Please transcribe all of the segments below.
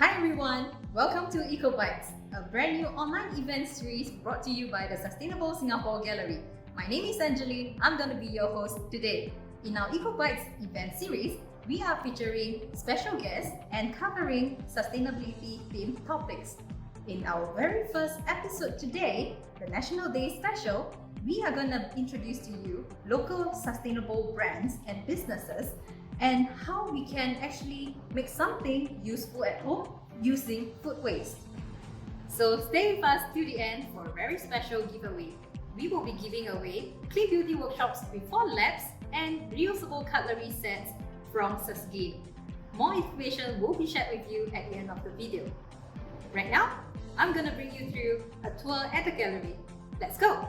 Hi everyone, welcome to EcoBytes, a brand new online event series brought to you by the Sustainable Singapore Gallery. My name is Anjali, I'm going to be your host today. In our EcoBytes event series, we are featuring special guests and covering sustainability themed topics. In our very first episode today, the National Day special, we are going to introduce to you local sustainable brands and businesses and how we can actually make something useful at home using food waste. So stay with us till the end for a very special giveaway. We will be giving away clean beauty workshops with Fawn Labs and reusable cutlery sets from susGain. More information will be shared with you at the end of the video. Right now, I'm gonna bring you through a tour at the gallery. Let's go!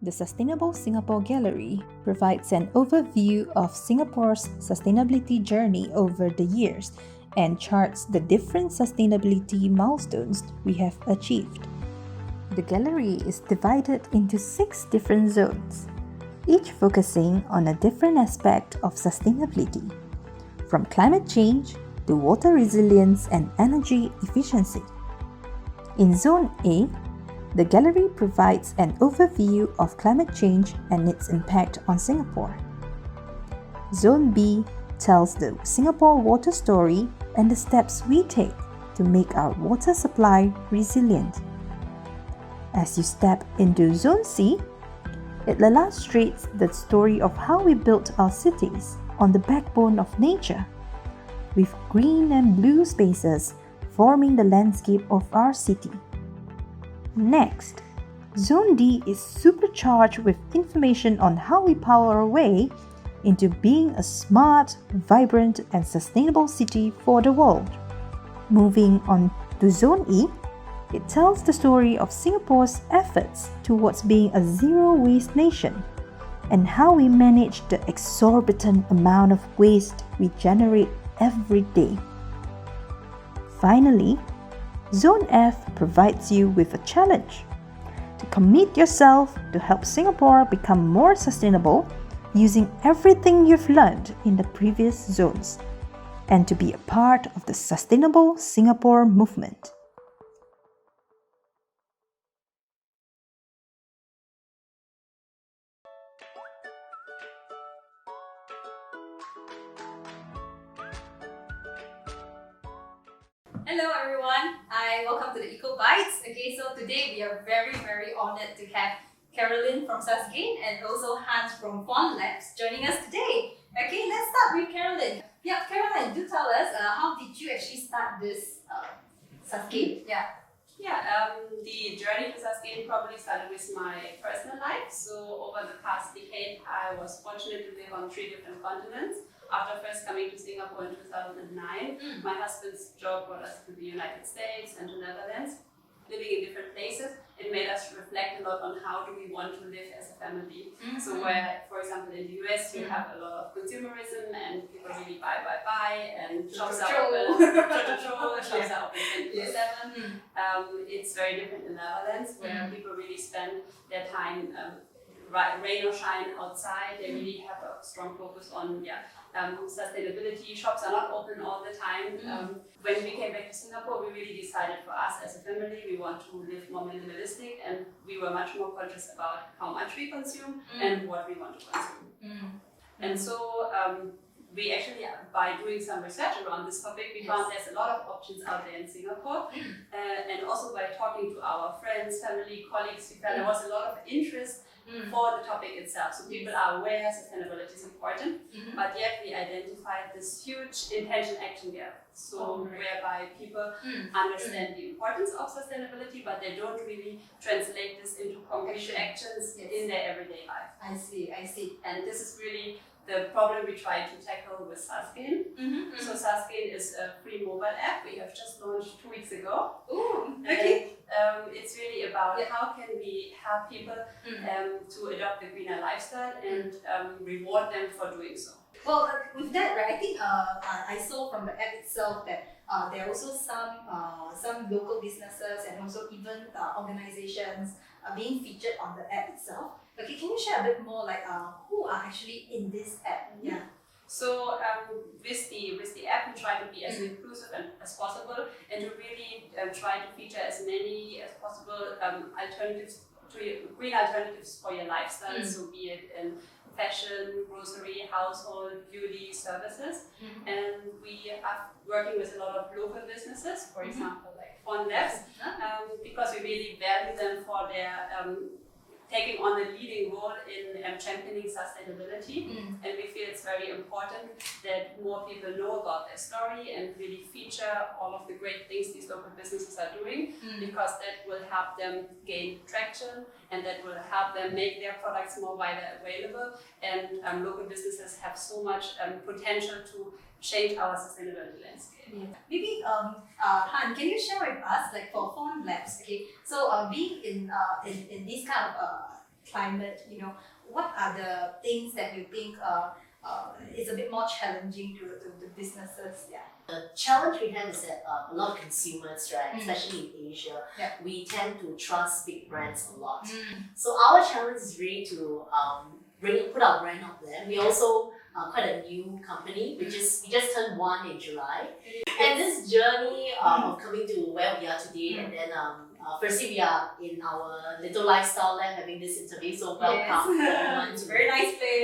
The Sustainable Singapore Gallery provides an overview of Singapore's sustainability journey over the years and charts the different sustainability milestones we have achieved. The gallery is divided into 6 different zones, each focusing on a different aspect of sustainability, from climate change to water resilience and energy efficiency. In Zone A, the gallery provides an overview of climate change and its impact on Singapore. Zone B tells the Singapore water story and the steps we take to make our water supply resilient. As you step into Zone C, it illustrates the story of how we built our cities on the backbone of nature, with green and blue spaces forming the landscape of our city. Next, Zone D is supercharged with information on how we power our way into being a smart, vibrant, and sustainable city for the world. Moving on to Zone E, it tells the story of Singapore's efforts towards being a zero-waste nation and how we manage the exorbitant amount of waste we generate every day. Finally, Zone F provides you with a challenge to commit yourself to help Singapore become more sustainable using everything you've learned in the previous zones and to be a part of the Sustainable Singapore movement. Hello everyone, welcome to the EcoBytes. Okay, so today we are very honored to have Carolyn from susGain and also Hans from Fawn Labs joining us today. Okay, let's start with Carolyn. Yeah, Carolyn, do tell us how did you actually start this susGain? The journey to susGain probably started with my personal life. So over the past decade, I was fortunate to live on 3 different continents. After first coming to Singapore in 2009, my husband's job brought us to the United States and the Netherlands. Living in different places, it made us reflect a lot on how do we want to live as a family. So where, for example, in the US, you have a lot of consumerism and people really buy, and shops are open, shops are open 24/7. It's very different in the Netherlands, where people really spend their time rain or shine outside. They really have a strong focus on sustainability. Shops are not open all the time. When we came back to Singapore, we really decided for us as a family, we want to live more minimalistic, and we were much more conscious about how much we consume and what we want to consume. And so we actually, by doing some research around this topic, we found there's a lot of options out there in Singapore. And also by talking to our friends, family, colleagues, we found there was a lot of interest for the topic itself. So people are aware sustainability is important, but yet we identified this huge intention-action gap. So whereby people understand the importance of sustainability, but they don't really translate this into concrete actions in their everyday life. I see. And this is really the problem we try to tackle with susGain. So susGain is a free mobile app we have just launched 2 weeks ago. Okay. It's really about how can we help people to adopt the greener lifestyle and reward them for doing so. Well, with that, right, I think I saw from the app itself that there are also some local businesses and also even organizations being featured on the app itself. Okay, can you share a bit more like who are actually in this app? Yeah. So with the app, we try to be as inclusive as possible and to really try to feature as many as possible alternatives to green alternatives for your lifestyle. So be it in fashion, grocery, household, beauty, services. And we are working with a lot of local businesses, for example, like Fawn Labs, because we really value them for their taking on a leading role in championing sustainability. And we feel it's very important that more people know about their story and really feature all of the great things these local businesses are doing, because that will help them gain traction and that will help them make their products more widely available. And local businesses have so much potential to change our sustainability landscape. Maybe Han, can you share with us, like for Fawn Labs, okay? So being in this kind of climate, you know, what are the things that you think is a bit more challenging to the businesses? Yeah. The challenge we have is that a lot of consumers, right, especially in Asia, we tend to trust big brands a lot. So our challenge is really to put our brand out there. We also quite a new company. We just turned 1 in July, and this journey of coming to where we are today, and then firstly we are in our little lifestyle lab having this interview. So welcome everyone. It's a very nice place.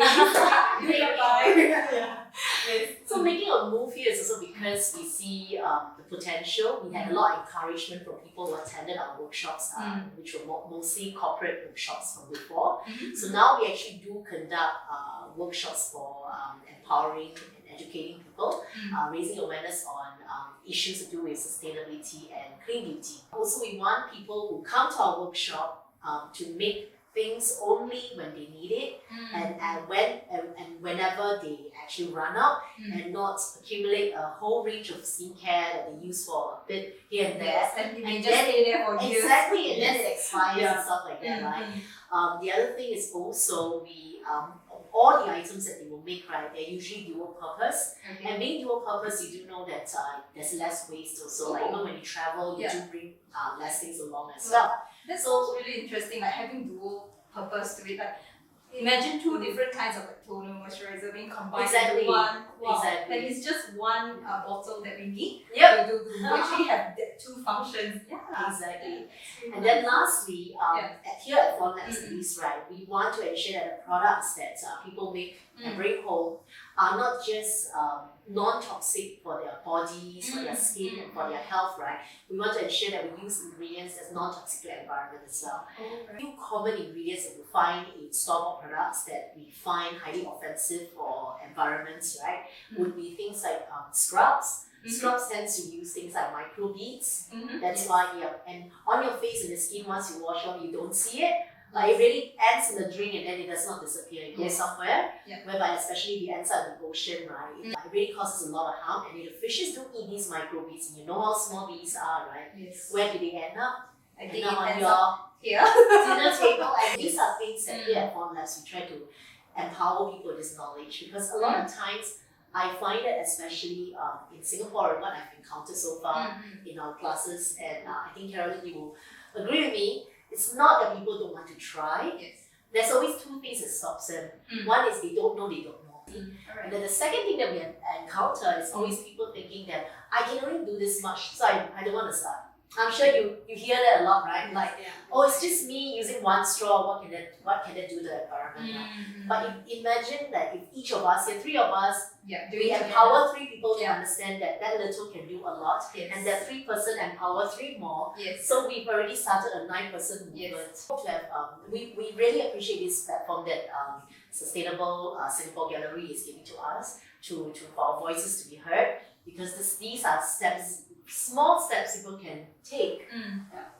So making a move here is also because we see the potential. We had a lot of encouragement from people who attended our workshops, which were mostly corporate workshops from before. So now we actually do conduct workshops for empowering and educating people, raising awareness on issues to do with sustainability and clean beauty. Also, we want people who come to our workshop to make things only when they need it, and whenever they actually run out, and not accumulate a whole range of skincare that they use for a bit here and there. And just stay there for years. Exactly, and then it expires and stuff like that, right? The other thing is also we all the items that they will make, right, they're usually dual purpose. And being dual purpose, you do know that there's less waste also. Like even when you travel, you do bring less things along as well. That sounds really interesting, like having dual purpose to it. Like imagine 2 different kinds of like toner, moisturizer being combined into one. Wow. Like it's just one bottle that we need to actually have that 2 functions. Exactly. And then lastly, here at Fawn Labs at least, right, we want to ensure that the products that people make and bring home are not just non-toxic for their bodies, for their skin, and for their health, right? We want to ensure that we use ingredients that's non-toxic to the environment as well. A few common ingredients that you find in store-bought products that we find highly offensive for environments, right, would be things like scrubs. Scrubs tends to use things like microbeads. That's why, and on your face and the skin, once you wash off, you don't see it. It really ends in the drink and then it does not disappear. It goes somewhere, whereby especially if it ends up in the ocean, right? It really causes a lot of harm. And if the fishes do eat these microbeads, and you know how small these are, right? Where do they end up? I think on it your dinner table. And these are things that here at Fawn Labs we try to empower people with this knowledge, because a lot of times I find that especially in Singapore, what I've encountered so far in our classes, and I think Carolyn, you will agree with me, it's not that people don't want to try. There's always 2 things that stops them. One is they don't know. And then the second thing that we encounter is always people thinking that I can only do this much, so I don't want to start. I'm sure you hear that a lot, right? Like, oh, it's just me using 1 straw, what can that do to the environment? Right? But imagine that if each of us, 3 of us, we empower 3 people to understand that little can do a lot, and that 3 person empower 3 more. So we've already started a 9-person movement. To have, we really appreciate this platform that Sustainable Singapore Gallery is giving to us for our voices to be heard, because these are small steps people can take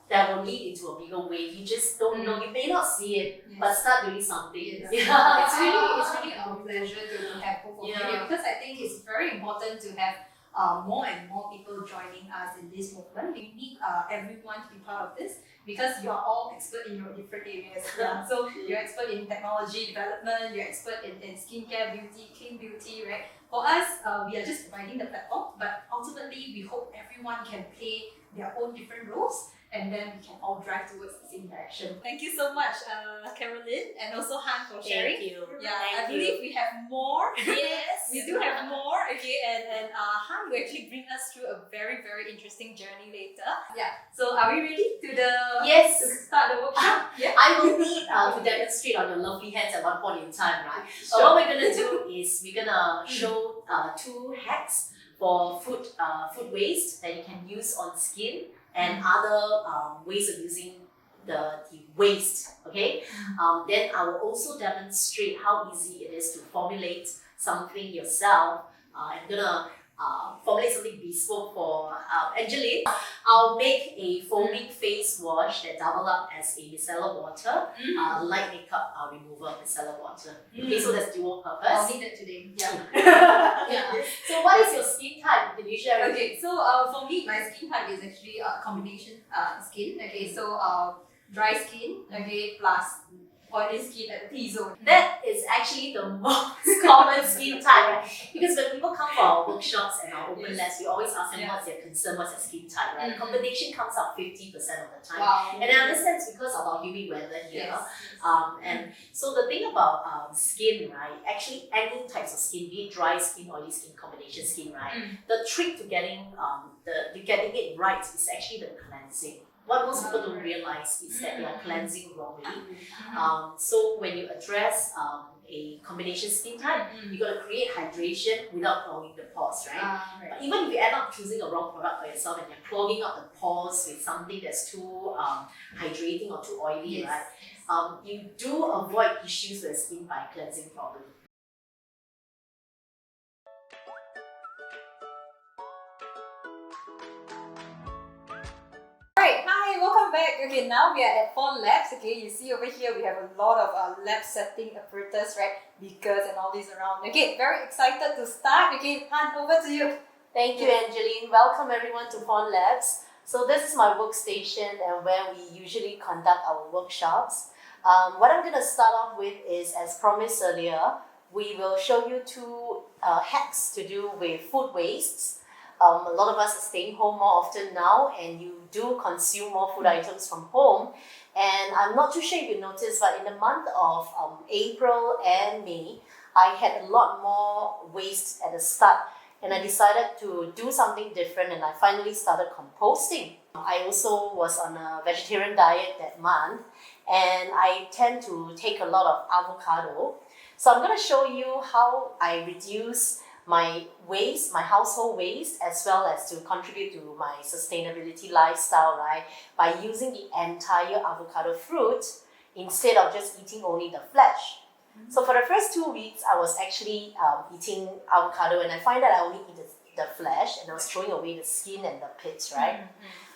that will lead into a bigger wave. You just don't know. You may not see it, but start doing something. It's really a pleasure to have both of you here, because I think it's very important to have more and more people joining us in this movement. We need everyone to be part of this, because you are all expert in your different areas. So you're expert in technology development, you're expert in skincare, beauty, clean beauty, right? For us, we are just providing the platform, but ultimately we hope everyone can play their own different roles and then we can all drive towards the same direction. Thank you so much, Carolyn, and also Han, for sharing. Thank you. Yeah, Thank I believe we have more. Yes. We do have more. Okay, and Han will actually bring us through a very, very interesting journey later. Yeah. So are we ready to Yes. to start the workshop? Yeah. I will need to demonstrate on your lovely hands at one point in time, right? So Sure. what we're gonna do is we're gonna show 2 hacks for food waste that you can use on skin and other ways of using the waste. Okay. Then I will also demonstrate how easy it is to formulate something yourself. I'm gonna formulate something bespoke for Angeline. I'll make a foaming face wash that double up as a micellar water, light makeup remover micellar water. Okay, so that's dual I'll purpose. need it today. Yeah. Yeah. So what is your skin type? Can you share? Okay, so for me, my skin type is actually a combination skin. Okay, so dry skin, okay, plus oily skin at the T-zone. That is actually the most common skin type, right? Because when people come for our workshops and our open labs, we always ask them what's their concern, what's their skin type, right? Combination comes out 50% of the time. Wow. And I understand it's because of our humid weather here. Yes. And so the thing about skin, right? Actually, any types of skin, be it dry skin, oily skin, combination skin, right? The trick to getting getting it right is actually the cleansing. What most people don't realize is that they are cleansing wrongly. So when you address a combination skin type, you got to create hydration without clogging the pores, right? But even if you end up choosing a wrong product for yourself and you're clogging up the pores with something that's too hydrating or too oily, Yes. right? You do avoid issues with skin by cleansing properly. Alright, hi, welcome back. Okay, now we are at Fawn Labs. Okay, you see over here we have a lot of lab setting apparatus, right? Beakers and all these around. Okay, very excited to start. Okay, Han, over to you. Thank you, Angeline. Welcome everyone to Fawn Labs. So this is my workstation and where we usually conduct our workshops. What I'm going to start off with is, as promised earlier, we will show you 2 hacks to do with food wastes. A lot of us are staying home more often now, and you do consume more food items from home. And I'm not too sure if you noticed, but in the month of April and May, I had a lot more waste at the start, and I decided to do something different, and I finally started composting. I also was on a vegetarian diet that month, and I tend to take a lot of avocado. So I'm going to show you how I reduce my waste, my household waste, as well as to contribute to my sustainability lifestyle, right? By using the entire avocado fruit instead of just eating only the flesh. So for the first 2 weeks, I was actually eating avocado, and I find that I only eat the flesh, and I was throwing away the skin and the pits, right?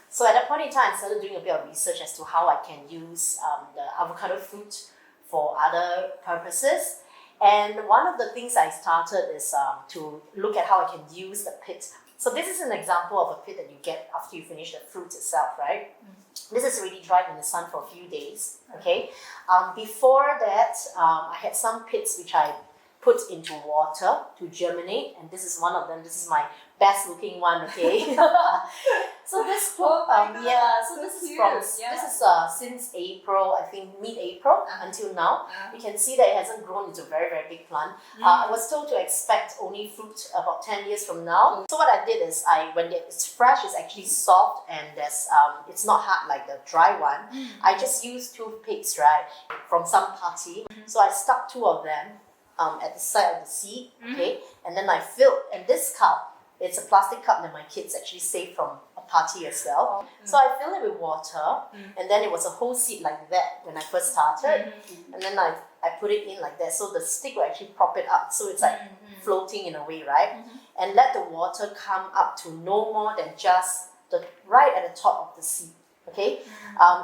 So at that point in time, I started doing a bit of research as to how I can use the avocado fruit for other purposes. And one of the things I started is to look at how I can use the pit. So this is an example of a pit that you get after you finish the fruit itself, right? This is already dried in the sun for a few days, okay? Before that, I had some pits which I put into water to germinate, and this is one of them. This is my best looking one, okay? So this book, this is from this is since April, I think mid-April until now. You can see that it hasn't grown into a very, very big plant. I was told to expect only fruit about 10 years from now. So what I did is when it's fresh, it's actually soft, and there's it's not hard like the dry one. I just used toothpicks, right, from some party. So I stuck 2 of them at the side of the seed, okay, and then I filled, and this cup, it's a plastic cup that my kids actually saved from a party as well. So I filled it with water, and then it was a whole seed like that when I first started, and then I put it in like that, so the stick will actually prop it up, so it's like floating in a way, right? And let the water come up to no more than just right at the top of the seed, okay?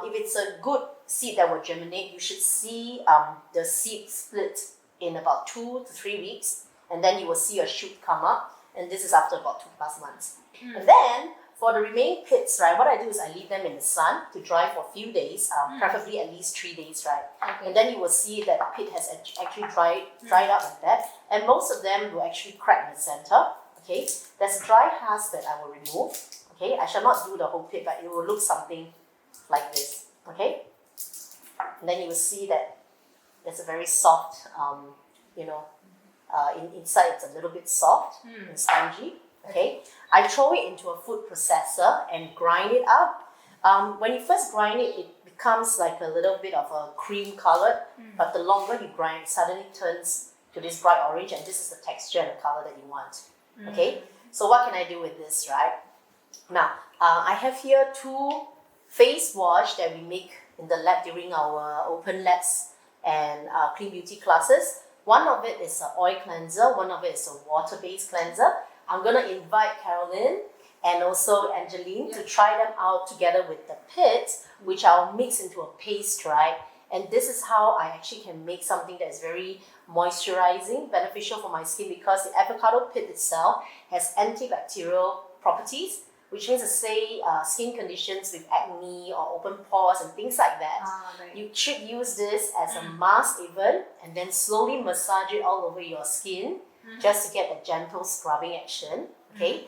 If it's a good seed that will germinate, you should see the seed split in about 2 to 3 weeks, and then you will see a shoot come up, and this is after about 2+ months. And then for the remaining pits, right, what I do is I leave them in the sun to dry for a few days, preferably at least 3 days, right? And then you will see that the pit has actually dried up like that, and most of them will actually crack in the center, okay? There's a dry husk that I will remove, okay? I shall not do the whole pit, but it will look something like this, okay? And then you will see that there's a very soft, inside it's a little bit soft and spongy, okay? I throw it into a food processor and grind it up. When you first grind it, it becomes like a little bit of a cream colored, but the longer you grind, it suddenly turns to this bright orange, and this is the texture and the color that you want, okay? So what can I do with this, right? Now, I have here 2 face wash that we make in the lab during our open labs and clean beauty classes. One of it is an oil cleanser, one of it is a water-based cleanser. I'm gonna invite Carolyn and also Angeline to try them out together with the pits, which I'll mix into a paste, right? And this is how I actually can make something that is very moisturizing, beneficial for my skin, because the avocado pit itself has antibacterial properties, which means to say skin conditions with acne or open pores and things like that. You should use this as a mask even, and then slowly massage it all over your skin just to get a gentle scrubbing action, okay?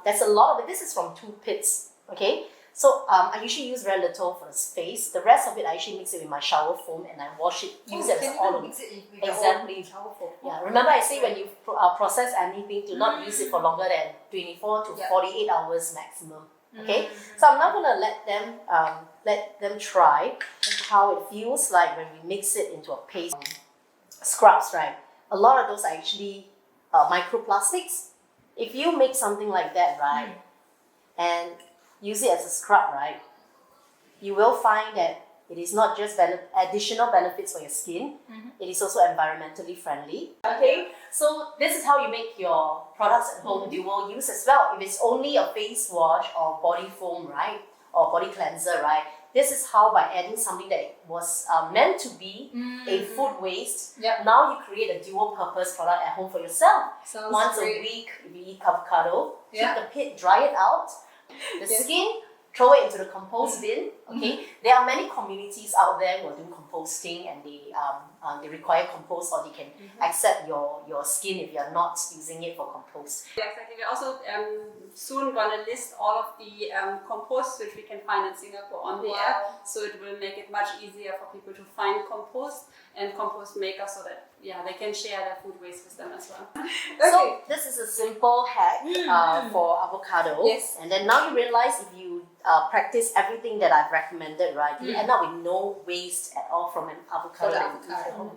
There's a lot of it. This is from 2 pits, okay? So I usually use very little for the face. The rest of it, I actually mix it with my shower foam and I wash it. You can all mix it with exactly. your own shower foam. Yeah. Remember I say when you process anything, do not use it for longer than 24 to 48 hours maximum. Okay, so I'm now gonna let them try how it feels like when we mix it into a paste. Scrubs, right? A lot of those are actually microplastics. If you make something like that, right, and use it as a scrub, right, you will find that it is not just additional benefits for your skin, it is also environmentally friendly. Okay, so this is how you make your products at home dual use as well. If it's only a face wash or body foam, right, or body cleanser, right, this is how, by adding something that was meant to be a food waste, now you create a dual purpose product at home for yourself. Once a week, if you eat avocado, keep the pit, dry it out. The skin, throw it into the compost bin. Okay, there are many communities out there who are doing composting, and they require compost, or they can accept your skin if you are not using it for compost. Yeah, exactly. We're also soon going to list all of the composts which we can find in Singapore on the app, so it will make it much easier for people to find compost and compost makers, so that they can share their food waste with them as well. So this is a simple hack for avocado. Yes. And then now you realize if you practice everything that I've recommended, right, you end up with no waste at all from an avocado.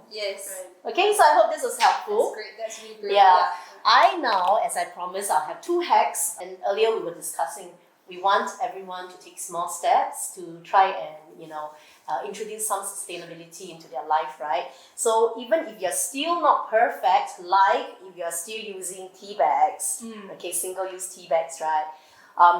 Yes. Okay, so I hope this was helpful. That's great. That's really great. Yeah. I now, as I promised, I'll have 2 hacks. And earlier we were discussing, we want everyone to take small steps to try and, introduce some sustainability into their life, right? So even if you're still not perfect, like if you're still using tea bags, okay, single-use tea bags, right?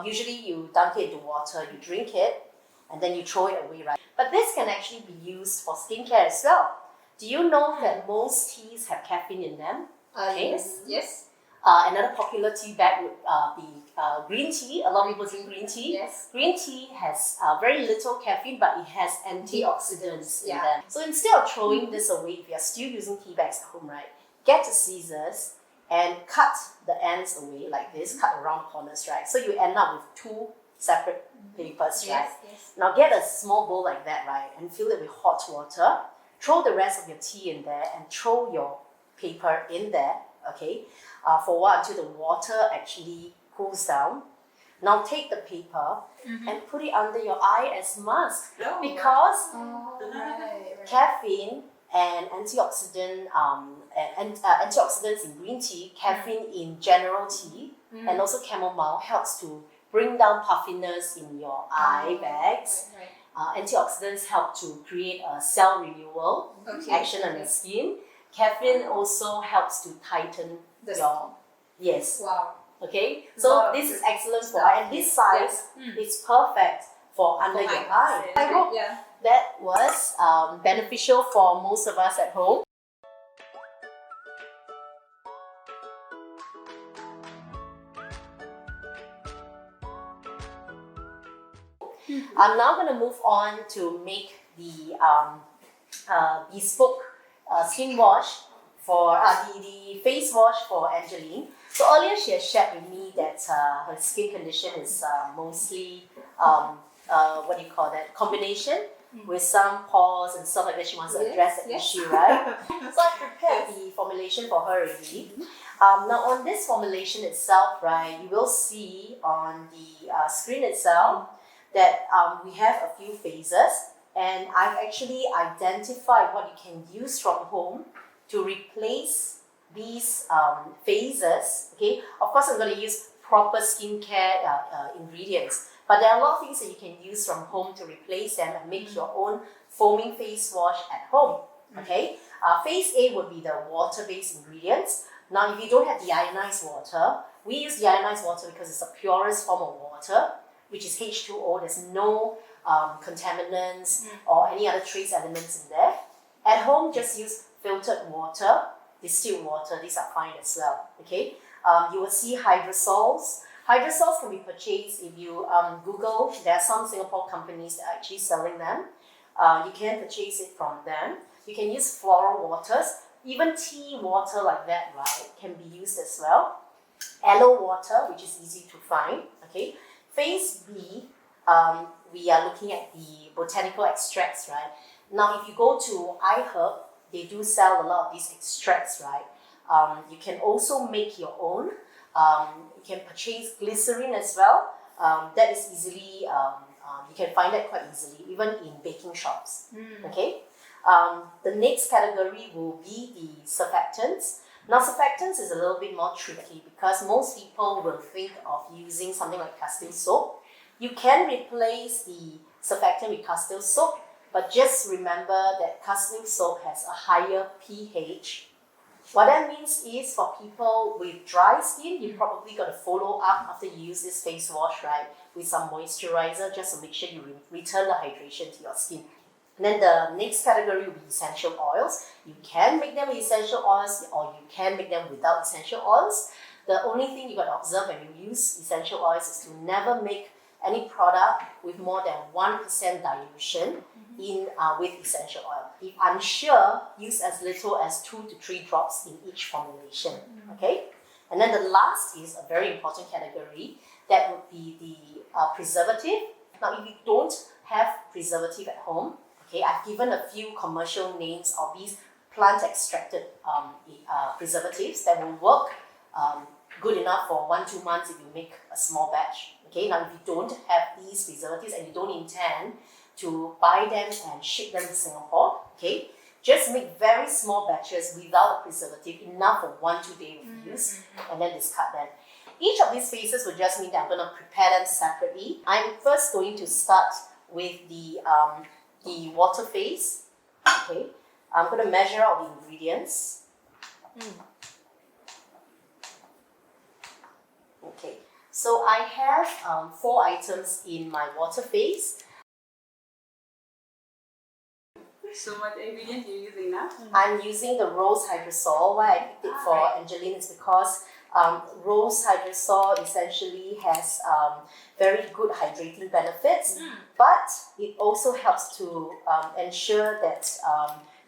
Usually you dunk it into water, you drink it, and then you throw it away, right? But this can actually be used for skincare as well. Do you know that most teas have caffeine in them? Okay. Yes. Another popular tea bag would be green tea. A lot of people drink green tea. Yes. Green tea has very little caffeine, but it has antioxidants in them. So instead of throwing this away, if you're still using tea bags at home, right, get the scissors and cut the ends away like this, cut around the corners, right? So you end up with 2 separate papers, right? Yes. Now get a small bowl like that, right, and fill it with hot water. Throw the rest of your tea in there and throw your paper in there, okay, for a while until the water actually cools down. Now take the paper and put it under your eye as mask, because caffeine and antioxidants in green tea, caffeine in general tea, and also chamomile helps to bring down puffiness in your eye bags. Antioxidants help to create a cell renewal action on your skin. Caffeine also helps to tighten your Wow. Okay, so this is excellent for eye, and this size is perfect for under your eye. I hope that was beneficial for most of us at home. I'm now going to move on to make the Bespoke skin wash for the face wash for Angeline. So earlier she has shared with me that her skin condition is mostly what do you call that, combination with some pores and stuff like that. She wants to address that issue, right? So I prepared the formulation for her already. Now on this formulation itself, right, you will see on the screen itself that we have a few phases, and I've actually identified what you can use from home to replace these phases. Okay, of course I'm going to use proper skincare ingredients, but there are a lot of things that you can use from home to replace them and make your own foaming face wash at home. Okay, phase A would be the water-based ingredients. Now if you don't have deionized water, we use deionized water because it's the purest form of water, which is H2O. There's no contaminants or any other trace elements in there. At home, just use filtered water, distilled water. These are fine as well. Okay. You will see hydrosols. Hydrosols can be purchased if you Google. There are some Singapore companies that are actually selling them. You can purchase it from them. You can use floral waters. Even tea water like that, right, can be used as well. Aloe water, which is easy to find. Okay. Phase B, we are looking at the botanical extracts, right? Now, if you go to iHerb, they do sell a lot of these extracts, right? You can also make your own. You can purchase glycerin as well. That is easily, you can find that quite easily, even in baking shops. Okay. The next category will be the surfactants. Now, surfactants is a little bit more tricky because most people will think of using something like castile soap. You can replace the surfactant with castile soap, but just remember that castile soap has a higher pH. What that means is for people with dry skin, you probably got to follow up after you use this face wash, right, with some moisturizer just to make sure you return the hydration to your skin. And then the next category will be essential oils. You can make them with essential oils or you can make them without essential oils. The only thing you got to observe when you use essential oils is to never make any product with more than 1% dilution with essential oil. If unsure, use as little as 2 to 3 drops in each formulation. Okay? And then the last is a very important category. That would be the preservative. Now, if you don't have preservative at home, okay, I've given a few commercial names of these plant extracted preservatives that will work good enough for 1-2 months if you make a small batch. Okay, now if you don't have these preservatives and you don't intend to buy them and ship them to Singapore, okay, just make very small batches without a preservative, enough for 1-2 days of use, and then discard them. Each of these phases will just mean that I'm going to prepare them separately. I'm first going to start with the water phase. Okay, I'm going to measure out the ingredients. Okay, so I have 4 items in my water phase. So what ingredient are you using now? I'm using the rose hydrosol. Why I picked it for Angeline is because rose hydrosol essentially has very good hydrating benefits, but it also helps to ensure that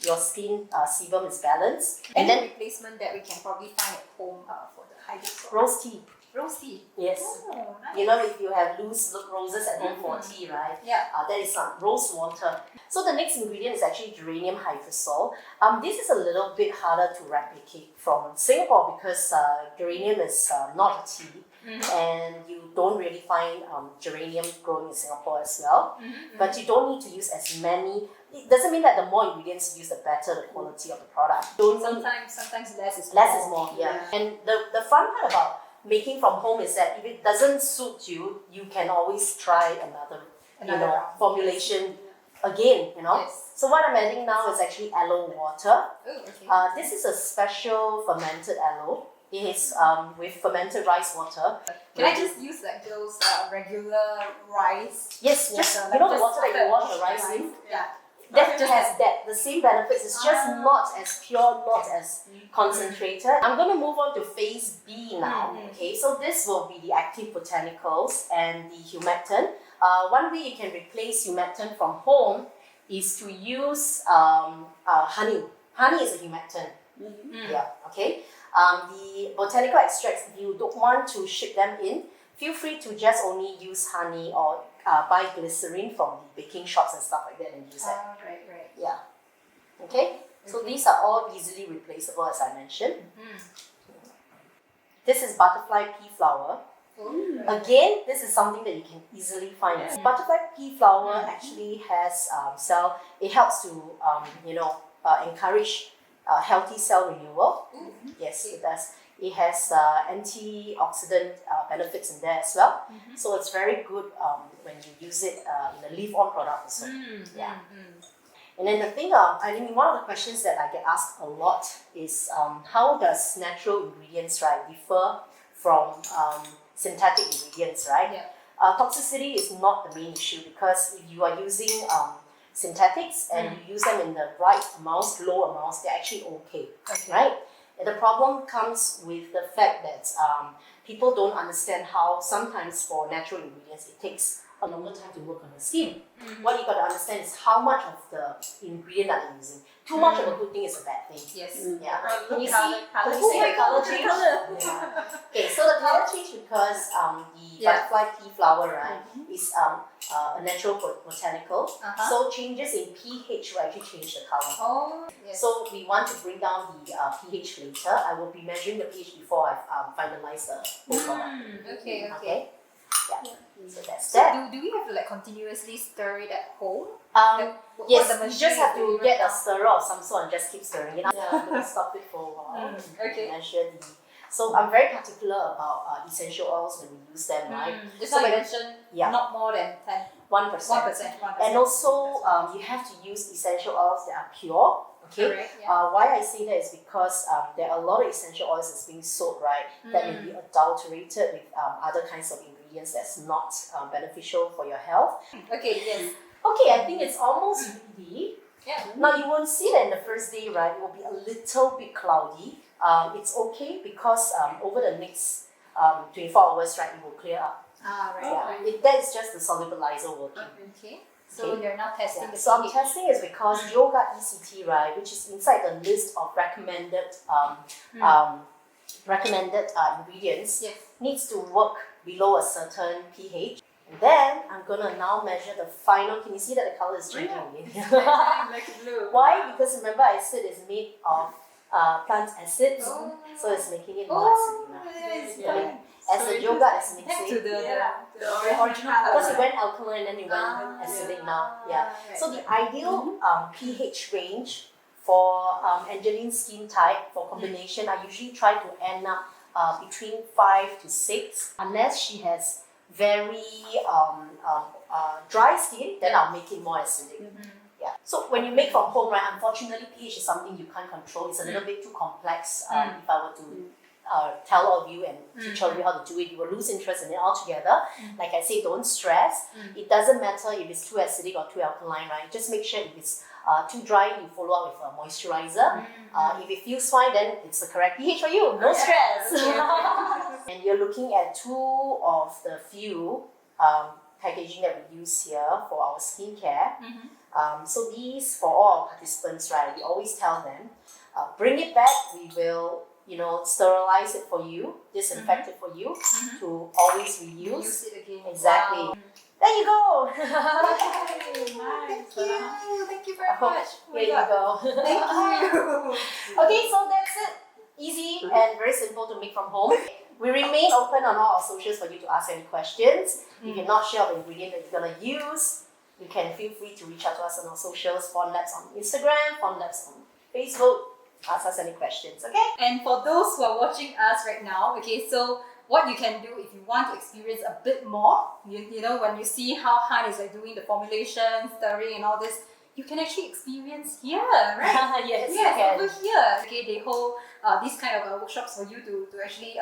your skin sebum is balanced. And then replacement that we can probably find at home for the hydrosol. Rose tea. Rose tea. Yes. Oh, nice. You know, if you have loose roses at home for tea, right? Yeah. That is rose water. So the next ingredient is actually geranium hydrosol. This is a little bit harder to replicate from Singapore because geranium is not a tea, and you don't really find geranium growing in Singapore as well. But you don't need to use as many. It doesn't mean that the more ingredients you use, the better the quality of the product. Sometimes less is more. Yeah. And the fun part about making from home is that if it doesn't suit you, you can always try another formulation again. Yes. So what I'm adding now is actually aloe water. Oh, okay. This is a special fermented aloe. It is with fermented rice water. Can I just use like those regular rice? Yes, water, just like the just water that you wash the rice in. Yeah. That has the same benefits. It's just not as pure, not as concentrated. I'm going to move on to phase B now. Okay, so this will be the active botanicals and the humectant. One way you can replace humectant from home is to use honey. Honey is a humectant. Yeah. Okay. The botanical extracts, if you don't want to ship them in, feel free to just only use honey, or buy glycerin from the baking shops and stuff like that and use it. Right. Yeah. Okay. So these are all easily replaceable, as I mentioned. This is butterfly pea flower. Again, this is something that you can easily find. Butterfly pea flower actually has it helps to encourage healthy cell renewal. Yes, it does. It has antioxidant benefits in there as well. So it's very good when you use it in a leaf-on product also. And then the thing, one of the questions that I get asked a lot is how does natural ingredients differ from synthetic ingredients, right? Toxicity is not the main issue because if you are using synthetics and you use them in the right amounts, low amounts, they're actually okay. Right? And the problem comes with the fact that people don't understand how sometimes for natural ingredients it takes a longer time to work on the skin. What you got to understand is how much of the ingredient are they using. Too much of a good thing is a bad thing. Yes. Yeah. Can you see the color change? Yeah. Okay, so the color change because the butterfly pea flower is a natural botanical. So changes in pH will actually change the color. So we want to bring down the pH later. I will be measuring the pH before I finalize the whole product. Okay. Yeah. So that's that. Do we have to continuously stir it at home? Yes, you just have to get a stirrer of some sort and just keep stirring it. I'm going to stop it for a while. Measure the. So I'm very particular about essential oils when we use them, right? Just so you mentioned, not more than 1%. And also, you have to use essential oils that are pure. Okay. Why I say that is because there are a lot of essential oils that's being sold, right? That may be adulterated with other kinds of ingredients that's not beneficial for your health. Okay, I think it's almost ready. Now you won't see that in the first day, right? It will be a little bit cloudy. It's okay because over the next 24 hours, right, it will clear up. That is just the solubilizer working. So you're now testing the So I'm testing is because Yoga ECT, right, which is inside the list of recommended ingredients, needs to work below a certain pH. And then I'm gonna now measure the final. Can you see that the color is changing again? like blue. Why? Because remember I said it's made of plant acids, so it's making it more acidic now. As the yogurt is mixing. To the original color. Because it went alkaline and then it went acidic now. So the ideal pH range for Angeline's skin type for combination, I usually try to end up between 5 to 6. Unless she has very dry skin, then I'll make it more acidic. So when you make from home, right, unfortunately pH is something you can't control. It's a little bit too complex. If I were to tell all of you and teach all of you how to do it, you will lose interest in it altogether. Like I say, don't stress. It doesn't matter if it's too acidic or too alkaline, right? Just make sure if it's too dry, you follow up with a moisturizer. If it feels fine, then it's the correct pH for you. No stress. And you're looking at 2 of the few packaging that we use here for our skincare. So these, for all our participants, right, we always tell them, bring it back, we will sterilize it for you, disinfect it for you to always reuse. Use it again. Exactly. Wow. There you go. Nice. Thank you very much. Here you go. Thank you. Okay, so that's it. Easy and very simple to make from home. We remain open on all our socials for you to ask any questions. If you're not sure of the ingredient that you're going to use, you can feel free to reach out to us on our socials, Fawn Labs on Instagram, Fawn Labs on Facebook. Ask us any questions, okay? And for those who are watching us right now, so what you can do if you want to experience a bit more, you know, when you see how Hann is doing the formulation, stirring and all this, you can actually experience here, right? Yes, over here. Okay, they hold these kind of workshops for you to actually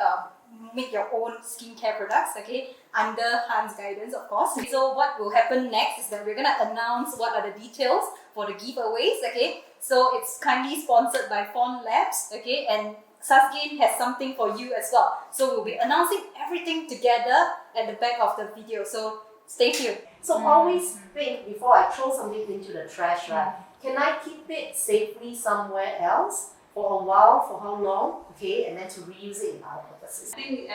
make your own skincare products, okay, under Hann's guidance, of course. So what will happen next is that we're gonna announce what are the details for the giveaways, okay. So it's kindly sponsored by Fawn Labs, okay, and susGain has something for you as well. So we'll be announcing everything together at the back of the video. So stay tuned. So always think before I throw something into the trash, right? Can I keep it safely somewhere else? for a while, for how long, okay, and then to reuse it in other purposes. I think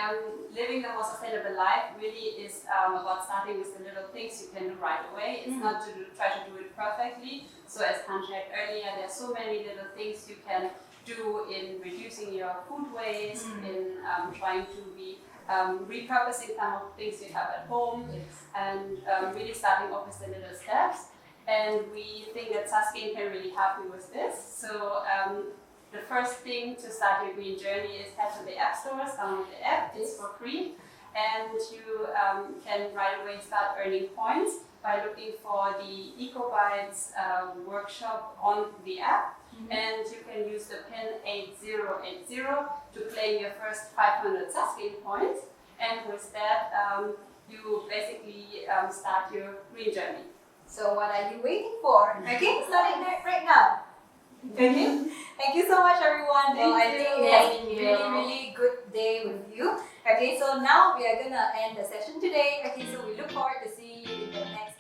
living the more sustainable life really is about starting with the little things you can do right away. It's not to try to do it perfectly. So as Han shared earlier, there are so many little things you can do in reducing your food waste, in trying to be repurposing some of the things you have at home, and really starting off with the little steps. And we think that susGain can really help you with this. So the first thing to start your green journey is head to the app stores, download the app, it's for free. And you can right away start earning points by looking for the EcoBytes workshop on the app. And you can use the pin 8080 to claim your first 500 susGain points. And with that, you basically start your green journey. So what are you waiting for? Okay, starting right now. Okay, thank you so much, everyone. Well, I think it has been really good day with you. Okay, so now we are gonna end the session today. Okay, so we look forward to seeing you in the next